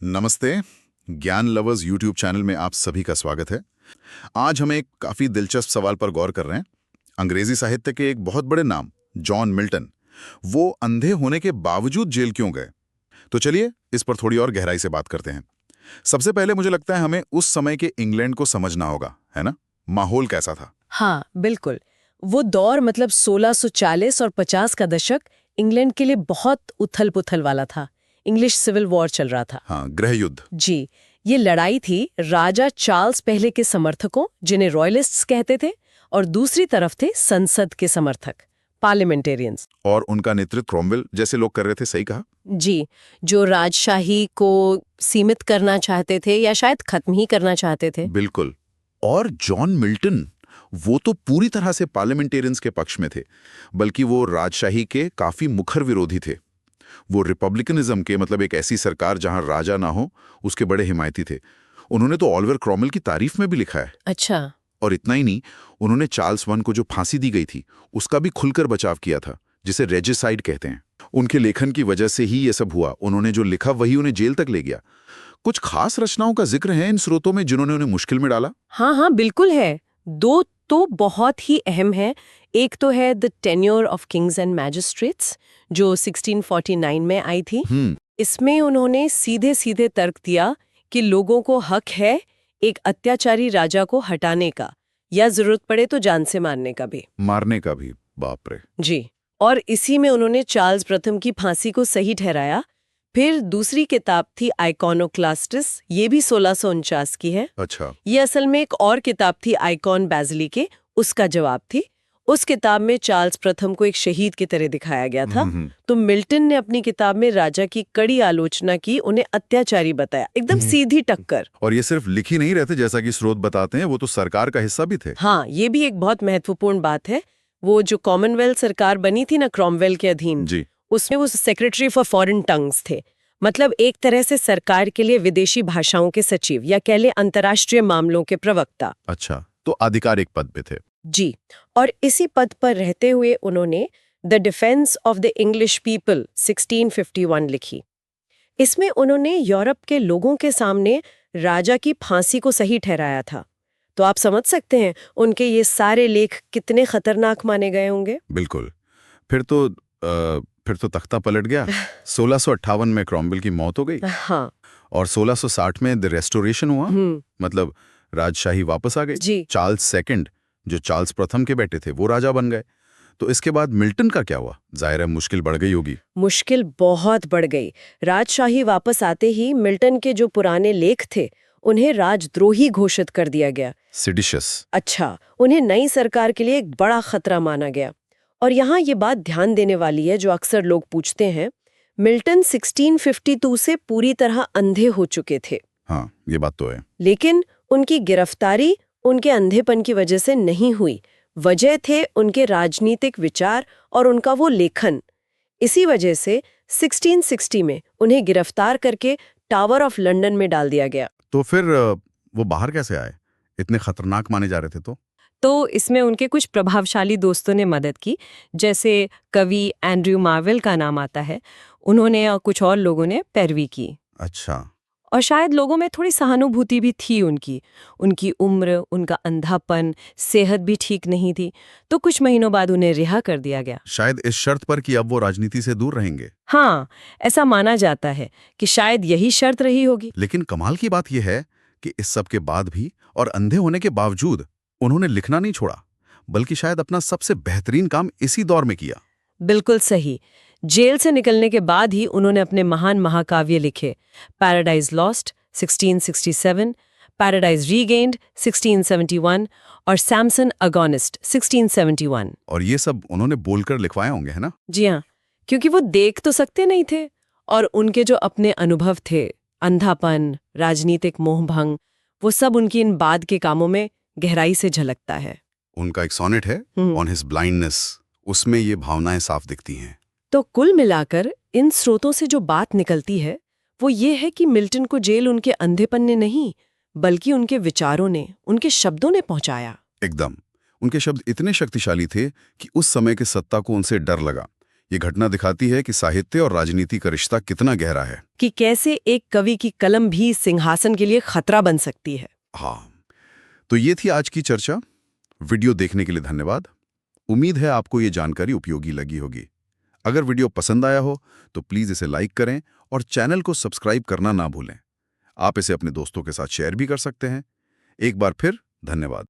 नमस्ते। ज्ञान lovers YouTube channel में आप सभी का स्वागत है। आज हम एक काफी दिलचस्प सवाल पर गौर कर रहे हैं। अंग्रेजी साहित्य के एक बहुत बड़े नाम जॉन मिल्टन, वो अंधे होने के बावजूद जेल क्यों गए? तो चलिए इस पर थोड़ी और गहराई से बात करते हैं। सबसे पहले मुझे लगता है हमें उस समय के इंग्लैंड को समझना होगा, है ना? माहौल कैसा था? हाँ, बिल्कुल। वो दौर मतलब 1640 और 50 का दशक इंग्लैंड के लिए बहुत उथल-पुथल वाला था। इंग्लिश सिविल वॉर चल रहा था। हाँ, गृह युद्ध। जी, ये लड़ाई थी राजा चार्ल्स पहले के समर्थकों, जिन्हें रॉयलिस्ट्स कहते थे, और दूसरी तरफ थे संसद के समर्थक, पार्लियामेंटेरियंस। और उनका नेतृत्व क्रोमवेल जैसे लोग कर रहे थे, सही कहा? जी, जो राजशाही को सीमित करना चाहते थे या शायद खत्म ही करना चाहते थे। बिल्कुल। और जॉन मिल्टन, वो तो पूरी तरह से पार्लियामेंटेरियंस के पक्ष में थे, बल्कि वो राजशाही के काफी मुखर विरोधी थे। वो रिपब्लिकनिज्म के, मतलब एक ऐसी सरकार जहां राजा ना हो, उसके बड़े हिमायती थे। उन्होंने तो ऑलिवर क्रॉमवेल की तारीफ में भी लिखा है। अच्छा। और इतना ही नहीं, उन्होंने चार्ल्स वन को जो फांसी दी गई थी उसका भी खुलकर बचाव किया था, जिसे रेजिसाइड कहते हैं। उनके लेखन की वजह से ही ये सब हुआ। उन्होंने जो लिखा वही उन्हें जेल तक ले गया। कुछ खास रचनाओं का जिक्र है इन स्रोतों में जिन्होंने उन्हें मुश्किल में डाला? हाँ हाँ, बिल्कुल है। दो तो बहुत ही अहम है। एक तो है the tenure of Kings and magistrates, जो 1649 में आई थी। इसमें उन्होंने सीधे सीधे तर्क दिया कि लोगों को हक है एक अत्याचारी राजा को हटाने का, या जरूरत पड़े तो जान से मारने का भी। मारने का भी? बाप रे। जी, और इसी में उन्होंने चार्ल्स प्रथम की फांसी को सही ठहराया। फिर दूसरी किताब थी आइकॉनोक्लास्टिस, ये भी 1649 की है। अच्छा। ये असल में एक और किताब थी आइकॉन बैजिलिके, उसका जवाब थी। उस किताब में चार्ल्स प्रथम को एक शहीद की तरह दिखाया गया था। तो मिल्टन ने अपनी किताब में राजा की कड़ी आलोचना की, उन्हें अत्याचारी बताया, एकदम सीधी टक्कर। और ये सिर्फ लिखी नहीं रहते जैसा कि स्रोत बताते हैं, वो तो सरकार का हिस्सा भी थे। हाँ, ये भी एक बहुत महत्वपूर्ण बात है। वो जो कॉमनवेल्थ सरकार बनी थी ना क्रोमवेल के अधीन, जी। उसमें वो सेक्रेटरी फॉर फॉरेन टंग्स थे। मतलब एक तरह से सरकार के लिए विदेशी भाषाओं के सचिव, या कह ले अंतर्राष्ट्रीय मामलों के प्रवक्ता। अच्छा, तो आधिकारिक पद पे थे। जी, और इसी पद पर रहते हुए उन्होंने the defence of the English people 1651 लिखी। इसमें उन्होंने यूरोप के लोगों के सामने राजा की फांसी को सही ठहराया था। तो आप समझ सकते हैं उनके ये सारे लेख कितने खतरनाक माने गए होंगे। बिल्कुल। फिर तो तख्ता पलट गया। 1658 में क्रॉमवेल की मौत हो गई। हाँ। और 1660 में द रेस्टोरेशन हुआ। मतलब राजशाही वापस आ गई। जी। चार्ल्स सेकंड, जो चार्ल्स प्रथम के बेटे थे, वो राजा बन गए। तो इसके बाद मिल्टन का क्या हुआ? जाहिर है मुश्किल बढ़ गई होगी। मुश्किल बहुत बढ़ गई। राजशाही वापस आते ही मिल्टन के जो पुराने लेख थे उन्हें राजद्रोही घोषित कर दिया गया। सिडिशियस। अच्छा, उन्हें नई सरकार के लिए एक बड़ा खतरा माना गया। और यहाँ ये बात ध्यान देने वाली है, जो अक्सर लोग पूछते हैं, मिल्टन 1652 से पूरी तरह अंधे हो चुके थे। हाँ, ये बात तो है। लेकिन उनकी गिरफ्तारी उनके अंधेपन की वजह से नहीं हुई। वजह थे उनके राजनीतिक विचार और उनका वो लेखन। इसी वजह से 1660 में उन्हें गिरफ्तार करके टावर ऑफ लंदन में डाल दिया गया। तो फिर वो बाहर कैसे आए? इतने खतरनाक माने जा रहे थे तो इसमें उनके कुछ प्रभावशाली दोस्तों ने मदद की, जैसे कवि एंड्रयू मार्वेल का नाम आता है। उन्होंने और कुछ और लोगों ने पैरवी की। अच्छा। और शायद लोगों में थोड़ी सहानुभूति भी थी उनकी उम्र, उनका अंधापन, सेहत भी ठीक नहीं थी। तो कुछ महीनों बाद उन्हें रिहा कर दिया गया। शायद इस शर्त पर कि अब वो राजनीति से दूर रहेंगे। हाँ, ऐसा माना जाता है कि शायद यही शर्त रही होगी। लेकिन कमाल की बात यह है कि इस सब के बाद भी और अंधे होने के बावजूद उन्होंने लिखना नहीं छोड़ा, बल्कि शायद अपना सबसे बेहतरीन काम इसी दौर में किया। बिल्कुल सही। जेल से निकलने के बाद ही उन्होंने अपने महान महाकाव्य लिखे। पैराडाइज लॉस्ट 1667, पैराडाइज रीगेन्ड 1671 और सैमसन अगोनिस्ट 1671। और ये सब उन्होंने बोलकर लिखवाए होंगे, है ना? जी हाँ, क्योंकि वो देख तो सकते नहीं थे, और उनके जो अपने अनुभव थे, अंधापन, राजनीतिक मोहभंग, वो सब उनकी इन बाद के कामों में गहराई से झलकता है। उनका एक सोनेट है ऑन हिज ब्लाइंडनेस, उसमें ये भावनाएं साफ दिखती हैं। तो कुल मिलाकर इन स्रोतों से जो बात निकलती है वो ये है कि मिल्टन को जेल उनके अंधेपन ने नहीं, बल्कि उनके विचारों ने, उनके शब्दों ने पहुंचाया। एकदम। उनके शब्द इतने शक्तिशाली थे कि उस समय के सत्ता को उनसे डर लगा। ये घटना दिखाती है कि साहित्य और राजनीति का रिश्ता कितना गहरा है। कि कैसे एक कवि की कलम भी सिंहासन के लिए खतरा बन सकती है। हाँ, तो ये थी आज की चर्चा। वीडियो देखने के लिए धन्यवाद। उम्मीद है आपको ये जानकारी उपयोगी लगी होगी। अगर वीडियो पसंद आया हो तो प्लीज़ इसे लाइक करें और चैनल को सब्सक्राइब करना ना भूलें। आप इसे अपने दोस्तों के साथ शेयर भी कर सकते हैं। एक बार फिर धन्यवाद।